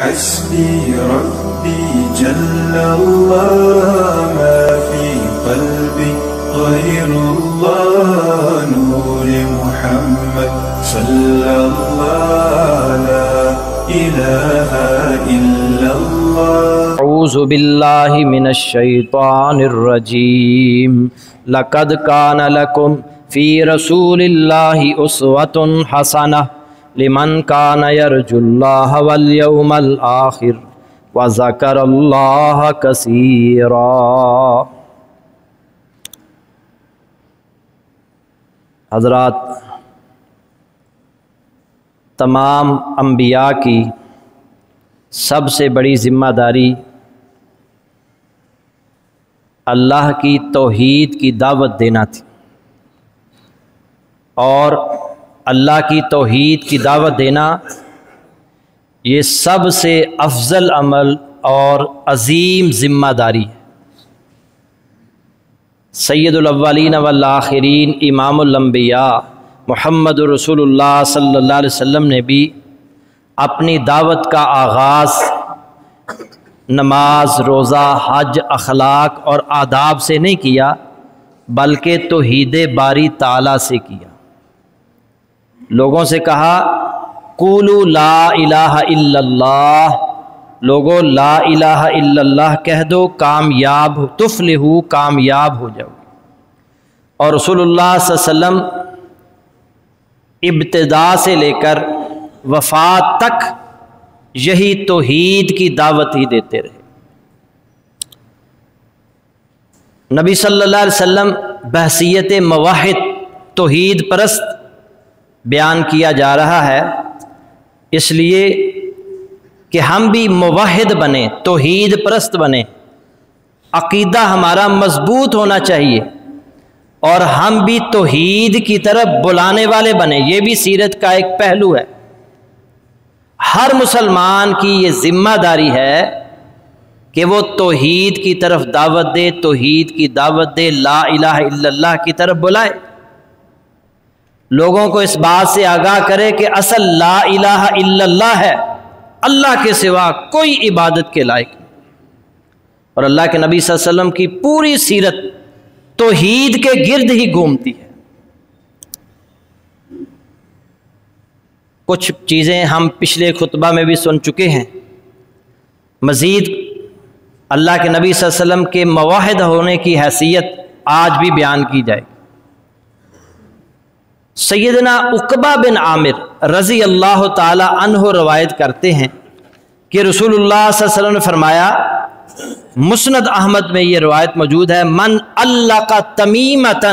حسبي ربي جل الله ما في قلبي غير الله نور محمد صلى الله لا إله إلا الله اعوذ باللہ من الشیطان الرجیم لقد کان لکم فی رسول اللہ اسوۃ حسنہ لمن کان یرجو اللہ والیوم الآخر وذکر اللہ کثیرا۔ حضرات، تمام انبیاء کی سب سے بڑی ذمہ داری اللہ کی توحید کی دعوت دینا تھی، اور اللہ کی توحید کی دعوت دینا یہ سب سے افضل عمل اور عظیم ذمہ داری ہے۔ سید الاولین والآخرین امام الانبیاء محمد رسول اللہ صلی اللہ علیہ وسلم نے بھی اپنی دعوت کا آغاز نماز، روزہ، حج، اخلاق اور آداب سے نہیں کیا، بلکہ توحید باری تعالیٰ سے کیا۔ لوگوں سے کہا قولوا لا الہ الا اللہ، لوگو لا الہ الا اللہ کہہ دو، کامیاب تفلحو، کامیاب ہو جاؤ۔ اور رسول اللہ صلی اللہ علیہ وسلم ابتدا سے لے کر وفات تک یہی توحید کی دعوت ہی دیتے رہے۔ نبی صلی اللہ علیہ وسلم بحیثیت موحد توحید پرست بیان کیا جا رہا ہے، اس لیے کہ ہم بھی موحد بنیں، توحید پرست بنیں، عقیدہ ہمارا مضبوط ہونا چاہیے، اور ہم بھی توحید کی طرف بلانے والے بنیں۔ یہ بھی سیرت کا ایک پہلو ہے۔ ہر مسلمان کی یہ ذمہ داری ہے کہ وہ توحید کی طرف دعوت دے، توحید کی دعوت دے، لا الہ الا اللہ کی طرف بلائے، لوگوں کو اس بات سے آگاہ کرے کہ اصل لا الہ الا اللہ ہے، اللہ کے سوا کوئی عبادت کے لائق نہیں۔ اور اللہ کے نبی صلی اللہ علیہ وسلم کی پوری سیرت توحید کے گرد ہی گھومتی ہے۔ کچھ چیزیں ہم پچھلے خطبہ میں بھی سن چکے ہیں، مزید اللہ کے نبی صلی اللہ علیہ وسلم کے موحد ہونے کی حیثیت آج بھی بیان کی جائے۔ سیدنا عقبہ بن عامر رضی اللہ تعالی عنہ روایت کرتے ہیں کہ رسول اللہ صلی اللہ علیہ وسلم نے فرمایا، مسند احمد میں یہ روایت موجود ہے، من علق تمیمۃ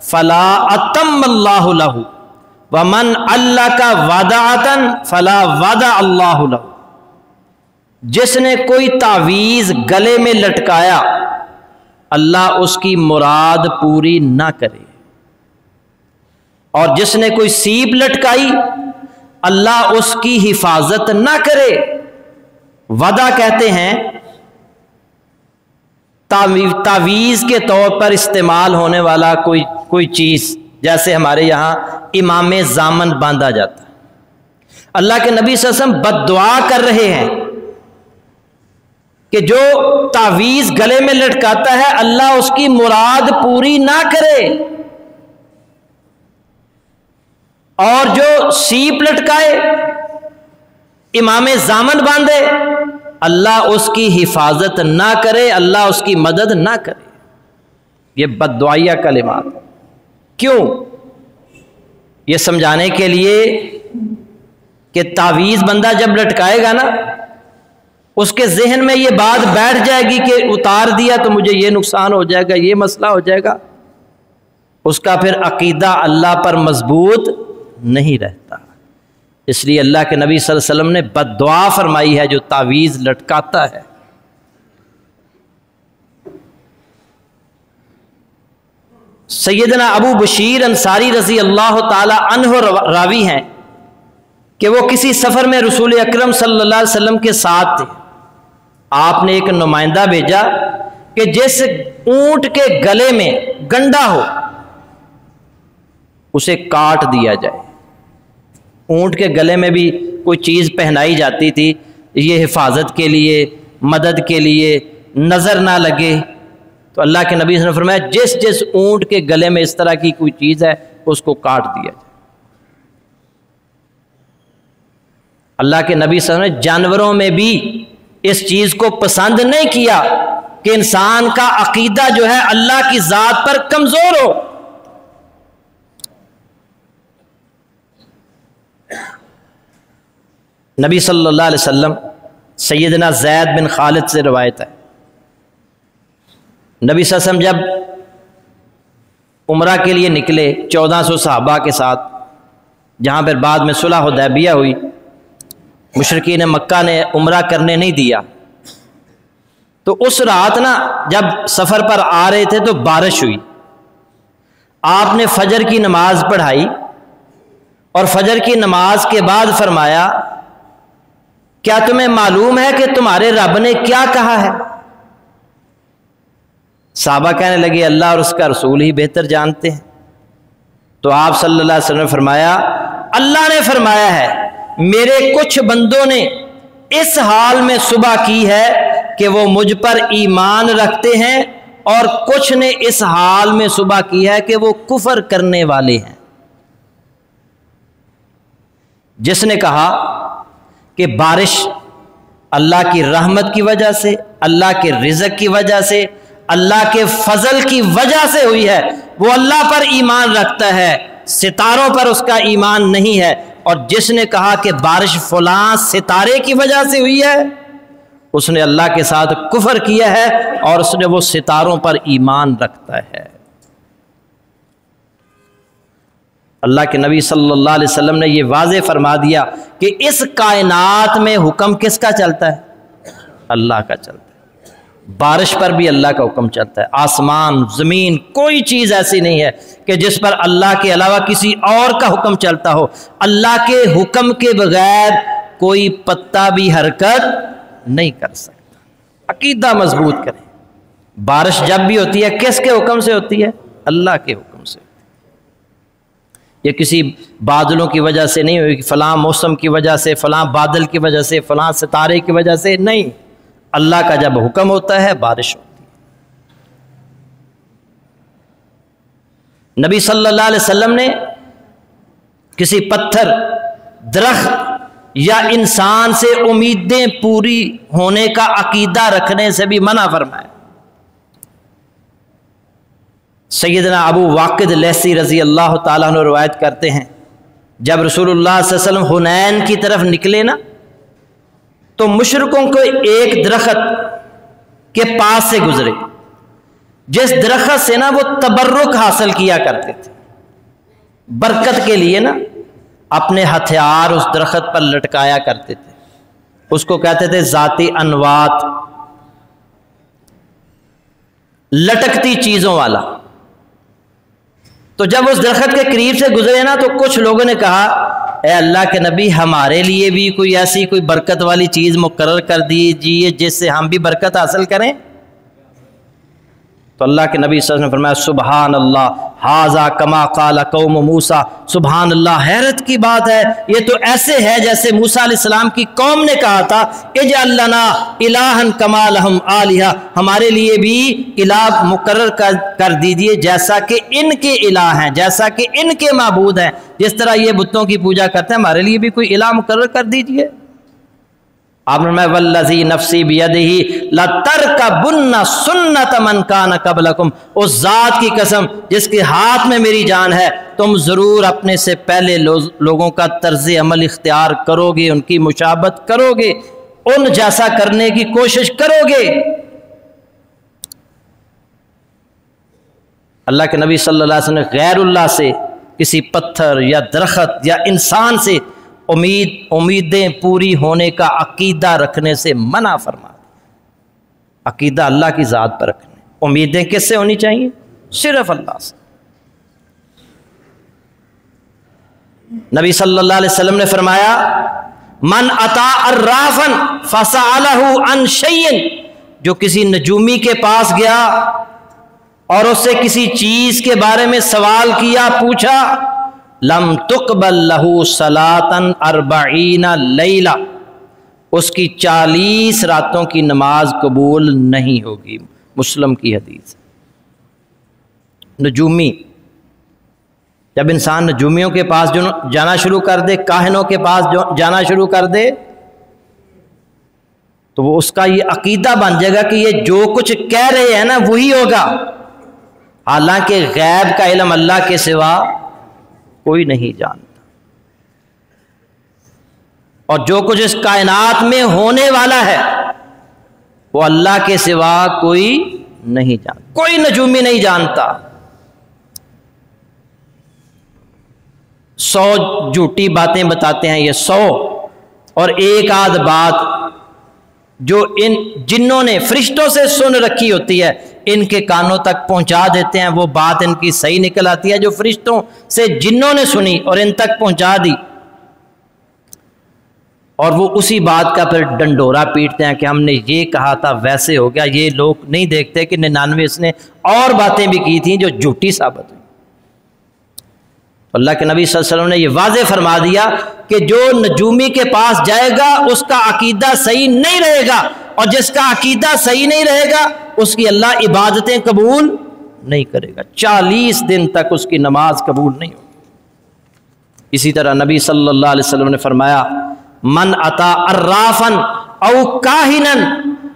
فلا اتم اللہ لہ ومن علق ودعۃ فلا ودع اللہ لہ۔ جس نے کوئی تعویذ گلے میں لٹکایا اللہ اس کی مراد پوری نہ کرے، اور جس نے کوئی سیپ لٹکائی اللہ اس کی حفاظت نہ کرے۔ وعدہ کہتے ہیں تعویذ کے طور پر استعمال ہونے والا کوئی چیز، جیسے ہمارے یہاں امام زامن باندھا جاتا ہے۔ اللہ کے نبی صلی اللہ علیہ وسلم بد دعا کر رہے ہیں کہ جو تعویذ گلے میں لٹکاتا ہے اللہ اس کی مراد پوری نہ کرے، اور جو سیپ لٹکائے، امام زامن باندھے، اللہ اس کی حفاظت نہ کرے، اللہ اس کی مدد نہ کرے۔ یہ بد دعائیہ کلمات۔ کیوں؟ یہ سمجھانے کے لیے کہ تعویذ بندہ جب لٹکائے گا نا، اس کے ذہن میں یہ بات بیٹھ جائے گی کہ اتار دیا تو مجھے یہ نقصان ہو جائے گا، یہ مسئلہ ہو جائے گا، اس کا پھر عقیدہ اللہ پر مضبوط نہیں رہتا۔ اس لیے اللہ کے نبی صلی اللہ علیہ وسلم نے بد دعا فرمائی ہے جو تعویذ لٹکاتا ہے۔ سیدنا ابو بشیر انصاری رضی اللہ تعالی عنہ راوی ہیں کہ وہ کسی سفر میں رسول اکرم صلی اللہ علیہ وسلم کے ساتھ تھے۔ آپ نے ایک نمائندہ بھیجا کہ جس اونٹ کے گلے میں گنڈا ہو اسے کاٹ دیا جائے۔ اونٹ کے گلے میں بھی کوئی چیز پہنائی جاتی تھی یہ حفاظت کے لیے، مدد کے لیے، نظر نہ لگے، تو اللہ کے نبی صلی اللہ علیہ وسلم نے فرمایا جس جس اونٹ کے گلے میں اس طرح کی کوئی چیز ہے اس کو کاٹ دیا جائے۔ اللہ کے نبی صلی اللہ علیہ وسلم نے جانوروں میں بھی اس چیز کو پسند نہیں کیا کہ انسان کا عقیدہ جو ہے اللہ کی ذات پر کمزور ہو۔ نبی صلی اللہ علیہ وسلم، سیدنا زید بن خالد سے روایت ہے، نبی صلی اللہ علیہ وسلم جب عمرہ کے لیے نکلے 1400 صحابہ کے ساتھ، جہاں پر بعد میں صلح حدیبیہ ہوئی، مشرکین مکہ نے عمرہ کرنے نہیں دیا، تو اس رات نا جب سفر پر آ رہے تھے تو بارش ہوئی، آپ نے فجر کی نماز پڑھائی اور فجر کی نماز کے بعد فرمایا کیا تمہیں معلوم ہے کہ تمہارے رب نے کیا کہا ہے؟ صحابہ کہنے لگے اللہ اور اس کا رسول ہی بہتر جانتے ہیں۔ تو آپ صلی اللہ علیہ وسلم نے فرمایا اللہ نے فرمایا ہے میرے کچھ بندوں نے اس حال میں صبح کی ہے کہ وہ مجھ پر ایمان رکھتے ہیں، اور کچھ نے اس حال میں صبح کی ہے کہ وہ کفر کرنے والے ہیں۔ جس نے کہا کہ بارش اللہ کی رحمت کی وجہ سے، اللہ کے رزق کی وجہ سے، اللہ کے فضل کی وجہ سے ہوئی ہے، وہ اللہ پر ایمان رکھتا ہے، ستاروں پر اس کا ایمان نہیں ہے۔ اور جس نے کہا کہ بارش فلاں ستارے کی وجہ سے ہوئی ہے، اس نے اللہ کے ساتھ کفر کیا ہے اور اس نے وہ ستاروں پر ایمان رکھتا ہے۔ اللہ کے نبی صلی اللہ علیہ وسلم نے یہ واضح فرما دیا کہ اس کائنات میں حکم کس کا چلتا ہے؟ اللہ کا چلتا ہے۔ بارش پر بھی اللہ کا حکم چلتا ہے، آسمان، زمین، کوئی چیز ایسی نہیں ہے کہ جس پر اللہ کے علاوہ کسی اور کا حکم چلتا ہو۔ اللہ کے حکم کے بغیر کوئی پتا بھی حرکت نہیں کر سکتا۔ عقیدہ مضبوط کریں۔ بارش جب بھی ہوتی ہے کس کے حکم سے ہوتی ہے؟ اللہ کے حکم سے۔ یہ کسی بادلوں کی وجہ سے نہیں ہوئی، فلاں موسم کی وجہ سے، فلاں بادل کی وجہ سے، فلاں ستارے کی وجہ سے نہیں، اللہ کا جب حکم ہوتا ہے بارش ہوتی ہے۔ نبی صلی اللہ علیہ وسلم نے کسی پتھر، درخت یا انسان سے امیدیں پوری ہونے کا عقیدہ رکھنے سے بھی منع فرمایا۔ سیدنا ابو واقد لیثی رضی اللہ تعالیٰ عنہ روایت کرتے ہیں جب رسول اللہ صلی اللہ علیہ وسلم حنین کی طرف نکلے نا تو مشرکوں کو ایک درخت کے پاس سے گزرے جس درخت سے نا وہ تبرک حاصل کیا کرتے تھے، برکت کے لیے نا اپنے ہتھیار اس درخت پر لٹکایا کرتے تھے، اس کو کہتے تھے ذاتی انوات، لٹکتی چیزوں والا۔ تو جب اس درخت کے قریب سے گزرے نا تو کچھ لوگوں نے کہا اے اللہ کے نبی ہمارے لیے بھی کوئی ایسی کوئی برکت والی چیز مقرر کر دیجیے جس سے ہم بھی برکت حاصل کریں۔ تو اللہ کے نبی صلی اللہ علیہ وسلم نے فرمایا سبحان اللہ ھذا کما قال قوم موسیٰ، سبحان اللہ، حیرت کی بات ہے، یہ تو ایسے ہے جیسے موسیٰ علیہ السلام کی قوم نے کہا تھا اجعل لنا الہا کما لہم آلہہ، ہمارے لیے بھی الہ مقرر کر دیجیے جیسا کہ ان کے الہ ہیں، جیسا کہ ان کے معبود ہیں، جس طرح یہ بتوں کی پوجا کرتے ہیں ہمارے لیے بھی کوئی الہ مقرر کر دیجیے۔ آپ نے فرمایا والذی نفسی بیدہ لترکبن سنت من کان قبلکم، اس ذات کی قسم جس کے ہاتھ میں میری جان ہے تم ضرور اپنے سے پہلے لوگوں کا طرز عمل اختیار کرو گے، ان کی مشابہت کرو گے، ان جیسا کرنے کی کوشش کرو گے۔ اللہ کے نبی صلی اللہ علیہ وسلم نے غیر اللہ سے، کسی پتھر یا درخت یا انسان سے امیدیں پوری ہونے کا عقیدہ رکھنے سے منع فرما دیا۔ عقیدہ اللہ کی ذات پر رکھنے، امیدیں کس سے ہونی چاہیے؟ صرف اللہ سے۔ نبی صلی اللہ علیہ وسلم نے فرمایا من اتی عرافا فسألہ عن شیء، جو کسی نجومی کے پاس گیا اور اس سے کسی چیز کے بارے میں سوال کیا، پوچھا، لم تقبل لہ صلاۃ 40 لیلہ، اس کی 40 راتوں کی نماز قبول نہیں ہوگی۔ مسلم کی حدیث۔ نجومی، جب انسان نجومیوں کے پاس جانا شروع کر دے، کاہنوں کے پاس جانا شروع کر دے، تو وہ اس کا یہ عقیدہ بن جائے گا کہ یہ جو کچھ کہہ رہے ہیں نا وہی ہوگا، حالانکہ غیب کا علم اللہ کے سوا کوئی نہیں جانتا، اور جو کچھ اس کائنات میں ہونے والا ہے وہ اللہ کے سوا کوئی نہیں جانتا، کوئی نجومی نہیں جانتا۔ 100 جھوٹی باتیں بتاتے ہیں یہ 100، اور ایک آدھ بات جو ان جنوں نے فرشتوں سے سن رکھی ہوتی ہے ان کے کانوں تک پہنچا دیتے ہیں، وہ بات ان کی صحیح نکل آتی ہے جو فرشتوں سے جنوں نے سنی اور ان تک پہنچا دی، اور وہ اسی بات کا پھر ڈنڈورا پیٹتے ہیں کہ ہم نے یہ کہا تھا ویسے ہو گیا۔ یہ لوگ نہیں دیکھتے کہ 99 اس نے اور باتیں بھی کی تھیں جو جھوٹی ثابت ہوئی۔ اللہ کے نبی صلی اللہ علیہ وسلم نے یہ واضح فرما دیا کہ جو نجومی کے پاس جائے گا اس کا عقیدہ صحیح نہیں رہے گا، اور جس کا عقیدہ صحیح نہیں رہے گا اس کی اللہ عبادتیں قبول نہیں کرے گا، 40 دن تک اس کی نماز قبول نہیں ہوگی۔ اسی طرح نبی صلی اللہ علیہ وسلم نے فرمایا من اتا عرافا او کاہنن،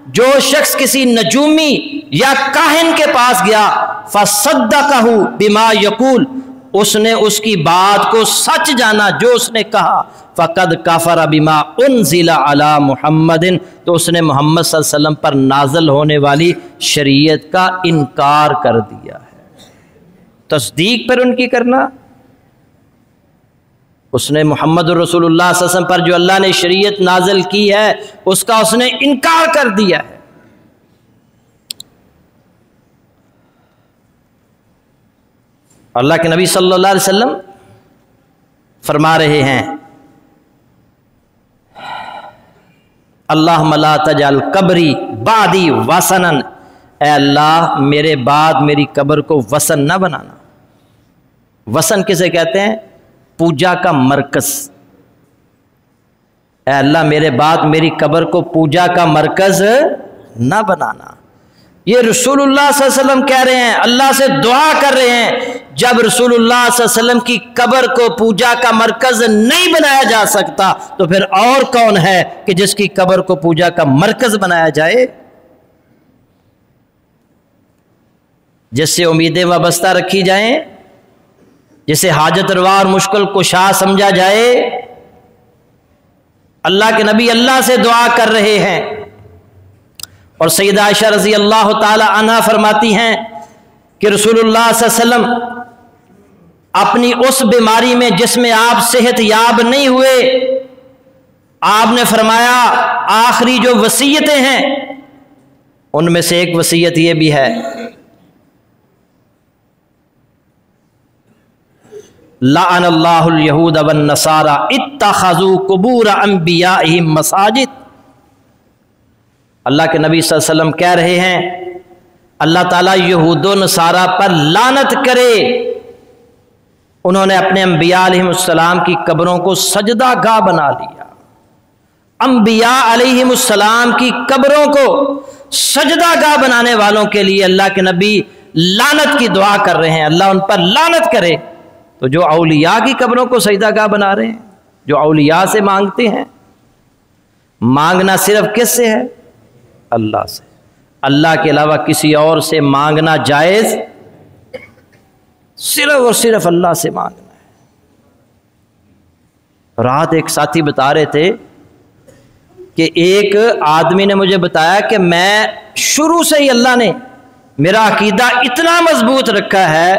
جو شخص کسی نجومی یا کاہن کے پاس گیا فصدقہ بما یقول، اس نے اس کی بات کو سچ جانا جو اس نے کہا، فقد کفر بما انزل علی محمد، تو اس نے محمد صلی اللہ علیہ وسلم پر نازل ہونے والی شریعت کا انکار کر دیا ہے۔ تصدیق پر ان کی کرنا، اس نے محمد رسول اللہ صلی اللہ علیہ وسلم پر جو اللہ نے شریعت نازل کی ہے اس کا اس نے انکار کر دیا ہے۔ اللہ کے نبی صلی اللہ علیہ وسلم فرما رہے ہیں اللہم لا تجعل قبری بعدی وثنا، اے اللہ میرے بعد میری قبر کو وثن نہ بنانا۔ وثن کسے کہتے ہیں؟ پوجا کا مرکز۔ اے اللہ میرے بعد میری قبر کو پوجا کا مرکز نہ بنانا۔ یہ رسول اللہ صلی اللہ علیہ وسلم کہہ رہے ہیں، اللہ سے دعا کر رہے ہیں۔ جب رسول اللہ صلی اللہ علیہ وسلم کی قبر کو پوجا کا مرکز نہیں بنایا جا سکتا تو پھر اور کون ہے کہ جس کی قبر کو پوجا کا مرکز بنایا جائے، جس سے امیدیں وابستہ رکھی جائیں، جسے حاجت روا اور مشکل کشا سمجھا جائے۔ اللہ کے نبی اللہ سے دعا کر رہے ہیں، اور سیدہ عائشہ رضی اللہ تعالی عنہا فرماتی ہیں کہ رسول اللہ صلی اللہ علیہ وسلم اپنی اس بیماری میں جس میں آپ صحت یاب نہیں ہوئے، آپ نے فرمایا آخری جو وصیتیں ہیں ان میں سے ایک وصیت یہ بھی ہے لعن اللہ الیہود والنصارى اتخذوا قبور انبیائہم مساجد۔ اللہ کے نبی صلی اللہ علیہ وسلم کہہ رہے ہیں اللہ تعالیٰ یہود و نصارہ پر لعنت کرے، انہوں نے اپنے انبیاء علیہ السلام کی قبروں کو سجدہ گاہ بنا لیا۔ انبیاء علیہ السلام کی قبروں کو سجدہ گاہ بنانے والوں کے لیے اللہ کے نبی لعنت کی دعا کر رہے ہیں، اللہ ان پر لعنت کرے۔ تو جو اولیاء کی قبروں کو سجدہ گاہ بنا رہے ہیں، جو اولیاء سے مانگتے ہیں، مانگنا صرف کس سے ہے؟ اللہ سے۔ اللہ کے علاوہ کسی اور سے مانگنا جائز، صرف اور صرف اللہ سے مانگنا ہے۔ رات ایک ساتھی بتا رہے تھے کہ ایک آدمی نے مجھے بتایا کہ میں شروع سے ہی اللہ نے میرا عقیدہ اتنا مضبوط رکھا ہے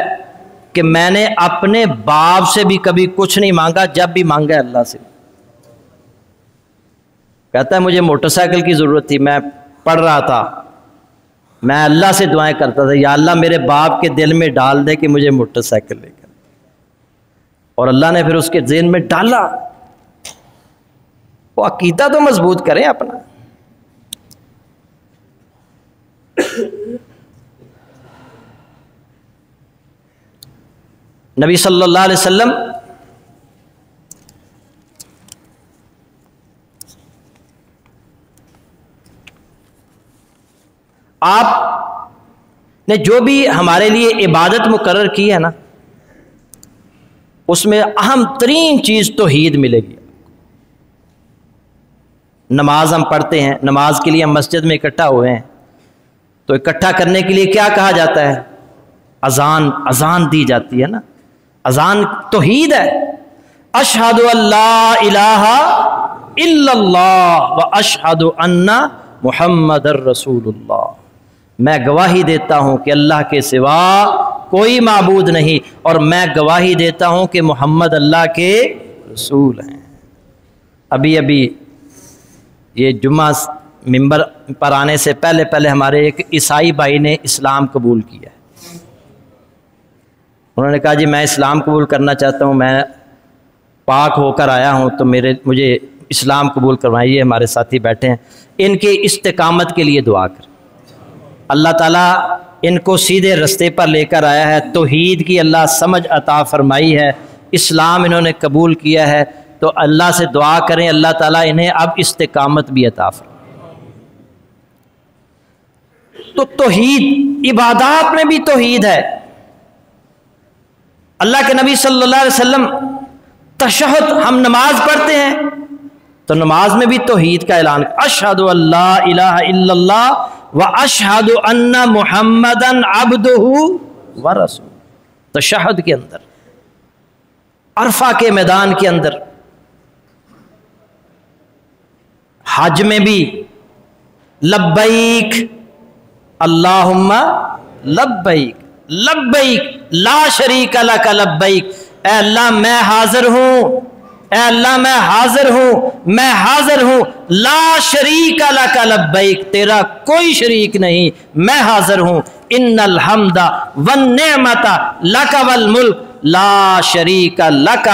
کہ میں نے اپنے باپ سے بھی کبھی کچھ نہیں مانگا، جب بھی مانگا اللہ سے۔ کہتا ہے مجھے موٹر سائیکل کی ضرورت تھی، میں پڑھ رہا تھا، میں اللہ سے دعائیں کرتا تھا یا اللہ میرے باپ کے دل میں ڈال دے کہ مجھے موٹر سائیکل لے کر، اور اللہ نے پھر اس کے ذہن میں ڈالا۔ وہ عقیدہ تو مضبوط کریں اپنا۔ نبی صلی اللہ علیہ وسلم آپ نے جو بھی ہمارے لیے عبادت مقرر کی ہے نا، اس میں اہم ترین چیز توحید ملے گی۔ نماز ہم پڑھتے ہیں، نماز کے لیے ہم مسجد میں اکٹھا ہوئے ہیں، تو اکٹھا کرنے کے لیے کیا کہا جاتا ہے؟ اذان دی جاتی ہے نا، اذان توحید ہے۔ اشہد ان لا الہ الا اللہ و اشہد ان محمد رسول اللہ، میں گواہی دیتا ہوں کہ اللہ کے سوا کوئی معبود نہیں، اور میں گواہی دیتا ہوں کہ محمد اللہ کے رسول ہیں۔ ابھی یہ جمعہ ممبر پر آنے سے پہلے ہمارے ایک عیسائی بھائی نے اسلام قبول کیا ہے۔ انہوں نے کہا جی میں اسلام قبول کرنا چاہتا ہوں، میں پاک ہو کر آیا ہوں، تو مجھے اسلام قبول کروائیے۔ ہمارے ساتھی بیٹھے ہیں، ان کے استقامت کے لیے دعا کریں۔ اللہ تعالیٰ ان کو سیدھے رستے پر لے کر آیا ہے، توحید کی اللہ سمجھ عطا فرمائی ہے، اسلام انہوں نے قبول کیا ہے، تو اللہ سے دعا کریں اللہ تعالیٰ انہیں اب استقامت بھی عطا فرمائے۔ تو توحید، عبادات میں بھی توحید ہے۔ اللہ کے نبی صلی اللہ علیہ وسلم تشہد، ہم نماز پڑھتے ہیں تو نماز میں بھی توحید کا اعلان، اشہد ان لا الہ الا اللہ واشہد ان محمدا عبدہ ورسولہ۔ تشہد کے اندر، عرفہ کے میدان کے اندر، حج میں بھی لبیک اللہم لبیک لبیک لا شریک لک لبیک، اے اللہ میں حاضر ہوں، اے اللہ میں حاضر ہوں، میں حاضر ہوں، لا شریک لک لبیک، تیرا کوئی شریک نہیں، میں حاضر ہوں، ان الحمد والنعمت لک والملک لا شریک لک،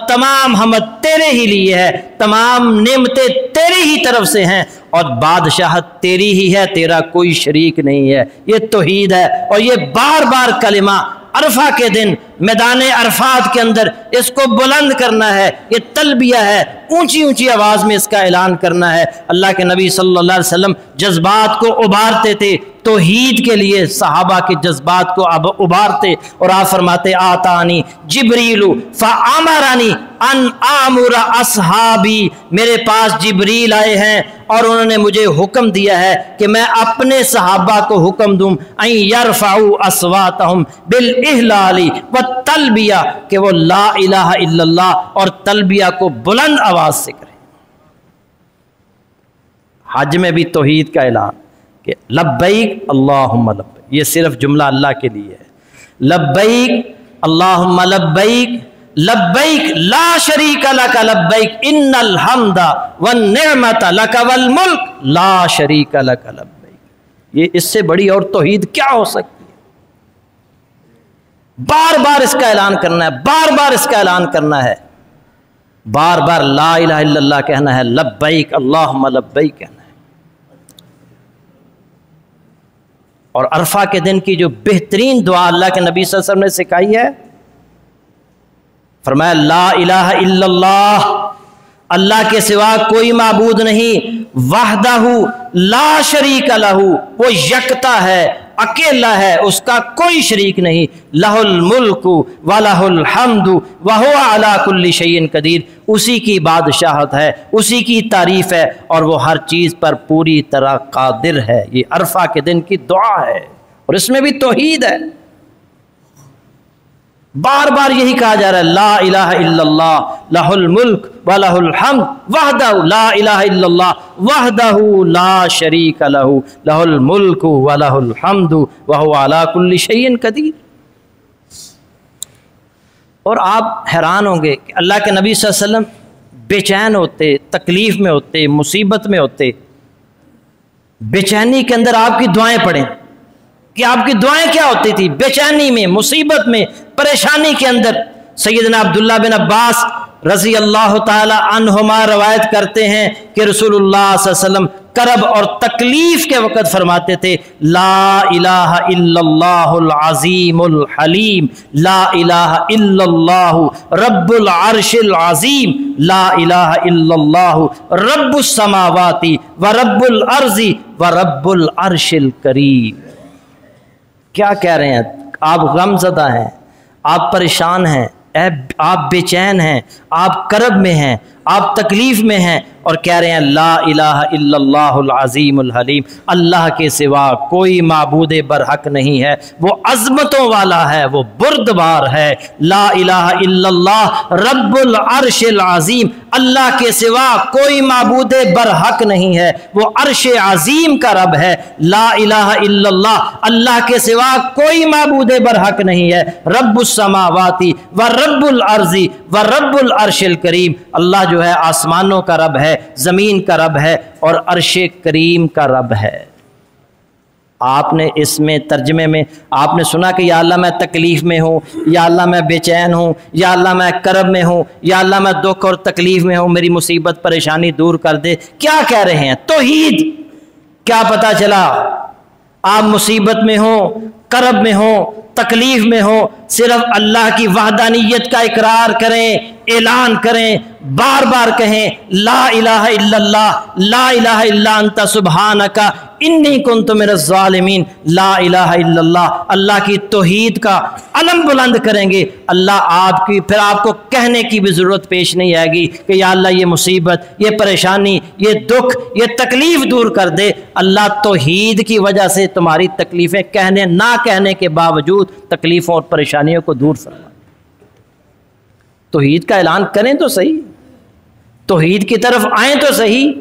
تمام حمد تیرے ہی لیے ہے، تمام نعمتیں تیری ہی طرف سے ہیں، اور بادشاہت تیری ہی ہے، تیرا کوئی شریک نہیں ہے۔ یہ توحید ہے، اور یہ بار بار کلمہ عرفہ کے دن میدان عرفات کے اندر اس کو بلند کرنا ہے، یہ تلبیہ ہے، اونچی اونچی آواز میں اس کا اعلان کرنا ہے۔ اللہ کے نبی صلی اللہ علیہ وسلم جذبات کو ابھارتے تھے، توحید کے لیے صحابہ کے جذبات کو اب ابھارتے، اور آپ فرماتے آتانی جبریل فامرنی ان آمر اصحابی، میرے پاس جبریل آئے ہیں اور انہوں نے مجھے حکم دیا ہے کہ میں اپنے صحابہ کو حکم دوں ان یرفعوا اصواتہم بالاحلال والتلبیہ، کہ وہ لا الہ الا اللہ اور تلبیہ کو بلند آواز سے کریں۔ حج میں بھی توحید کا اعلان کہ لبیک اللہم لبیک، یہ صرف جملہ اللہ کے لیے ہے، لبیک اللہم لبیک لبیک لا شریک لک لبیک ان الحمد والنعمت لک والملک لا شریک لک لبیک۔ یہ اس سے بڑی اور توحید کیا ہو سکتی ہے؟ بار بار اس کا اعلان کرنا ہے، بار بار اس کا اعلان کرنا ہے، بار بار لا الہ الا اللہ کہنا ہے، لبیک اللہم لبیک کہنا ہے۔ اور عرفہ کے دن کی جو بہترین دعا اللہ کے نبی صلی اللہ علیہ وسلم نے سکھائی ہے، فرمایا لا الہ الا اللہ، اللہ کے سوا کوئی معبود نہیں، وحدہ لا شریک لہ، وہ یکتا ہے، اکیلا ہے، اس کا کوئی شریک نہیں، لہ الملک ولہ الحمد وہو علی کل شیء قدیر، اسی کی بادشاہت ہے، اسی کی تعریف ہے، اور وہ ہر چیز پر پوری طرح قادر ہے۔ یہ عرفہ کے دن کی دعا ہے، اور اس میں بھی توحید ہے۔ بار بار یہی کہا جا رہا ہے لا الہ الا اللہ لہ الملک ولہ الحمد وحدہ لا الہ الا اللہ وحدہ لا شریک لہ لہ الملک ولہ الحمد وہو علی کل شیء قدیر۔ اور آپ حیران ہوں گے کہ اللہ کے نبی صلی اللہ علیہ وسلم بے چین ہوتے، تکلیف میں ہوتے، مصیبت میں ہوتے، بے چینی کے اندر آپ کی دعائیں پڑھیں کہ آپ کی دعائیں کیا ہوتی تھی؟ بے چینی میں، مصیبت میں، پریشانی کے اندر۔ سیدنا عبداللہ بن عباس رضی اللہ تعالی عنہما روایت کرتے ہیں کہ رسول اللہ صلی اللہ علیہ وسلم کرب اور تکلیف کے وقت فرماتے تھے لا الہ الا اللہ العظیم الحلیم، لا الہ الا اللہ رب العرش العظیم، لا الہ الا اللہ رب السماوات ورب الارض ورب العرش الکریم۔ کیا کہہ رہے ہیں؟ آپ غم زدہ ہیں، آپ پریشان ہیں، آپ بے چین ہیں، آپ کرب میں ہیں، آپ تکلیف میں ہیں، اور کہہ رہے ہیں لا الہ الا اللہ العظیم الحلیم، اللہ کے سوا کوئی معبود برحق نہیں ہے، وہ عظمتوں والا ہے، وہ بردبار ہے۔ لا الہ الا اللہ رب العرش العظیم، اللہ کے سوا کوئی معبود برحق نہیں ہے، وہ عرش عظیم کا رب ہے۔ لا الہ الا اللہ، اللہ کے سوا کوئی معبود برحق نہیں ہے، رب السماوات و رب الارض و رب العرش الکریم، اللہ جو ہے آسمانوں کا رب ہے، زمین کا رب ہے، اور عرش کریم کا رب ہے۔ آپ نے اس میں ترجمے میں آپ نے سنا کہ یا اللہ میں تکلیف میں ہوں، یا اللہ میں بے چین ہوں، یا اللہ میں کرب میں ہوں، یا اللہ میں دکھ اور تکلیف میں ہوں، میری مصیبت پریشانی دور کر دے۔ کیا کہہ رہے ہیں؟ توحید۔ کیا پتا چلا؟ آپ مصیبت میں ہوں، کرب میں ہوں، تکلیف میں ہوں، صرف اللہ کی وحدانیت کا اقرار کریں، اعلان کریں، بار بار کہیں لا الہ الا اللہ، لا الہ الا انت سبحانک انی کنت من الظالمین، لا الہ الا اللہ، اللہ کی توحید کا علم بلند کریں گے، اللہ آپ کی پھر آپ کو کہنے کی بھی ضرورت پیش نہیں آئے گی کہ یا اللہ یہ مصیبت، یہ پریشانی، یہ دکھ، یہ تکلیف دور کر دے۔ اللہ توحید کی وجہ سے تمہاری تکلیفیں کہنے نہ کہنے کے باوجود تکلیفوں اور پریشانیوں کو دور فرمائے۔ توحید کا اعلان کریں تو صحیح، توحید کی طرف آئیں تو صحیح۔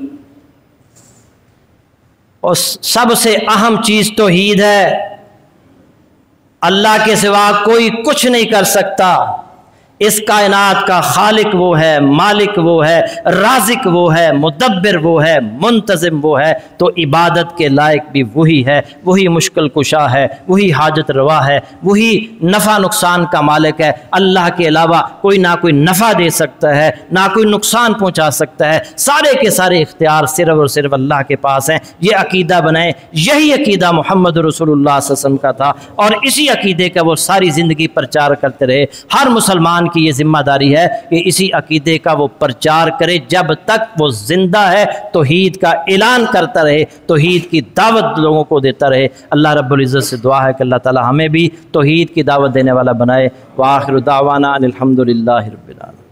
اور سب سے اہم چیز توحید ہے، اللہ کے سوا کوئی کچھ نہیں کر سکتا۔ اس کائنات کا خالق وہ ہے، مالک وہ ہے، رازق وہ ہے، مدبر وہ ہے، منتظم وہ ہے، تو عبادت کے لائق بھی وہی ہے، وہی مشکل کشا ہے، وہی حاجت روا ہے، وہی نفع نقصان کا مالک ہے۔ اللہ کے علاوہ کوئی نہ کوئی نفع دے سکتا ہے، نہ کوئی نقصان پہنچا سکتا ہے، سارے کے سارے اختیار صرف اور صرف اللہ کے پاس ہیں۔ یہ عقیدہ بنائیں، یہی عقیدہ محمد رسول اللہ صلی اللہ علیہ وسلم کا تھا، اور اسی عقیدے کا وہ ساری زندگی پرچار کرتے رہے۔ ہر مسلمان کی یہ ذمہ داری ہے کہ اسی عقیدے کا وہ پرچار کرے جب تک وہ زندہ ہے، توحید کا اعلان کرتا رہے، توحید کی دعوت لوگوں کو دیتا رہے۔ اللہ رب العزت سے دعا ہے کہ اللہ تعالی ہمیں بھی توحید کی دعوت دینے والا بنائے۔ وآخر دعوانا ان الحمد للہ رب العالمین۔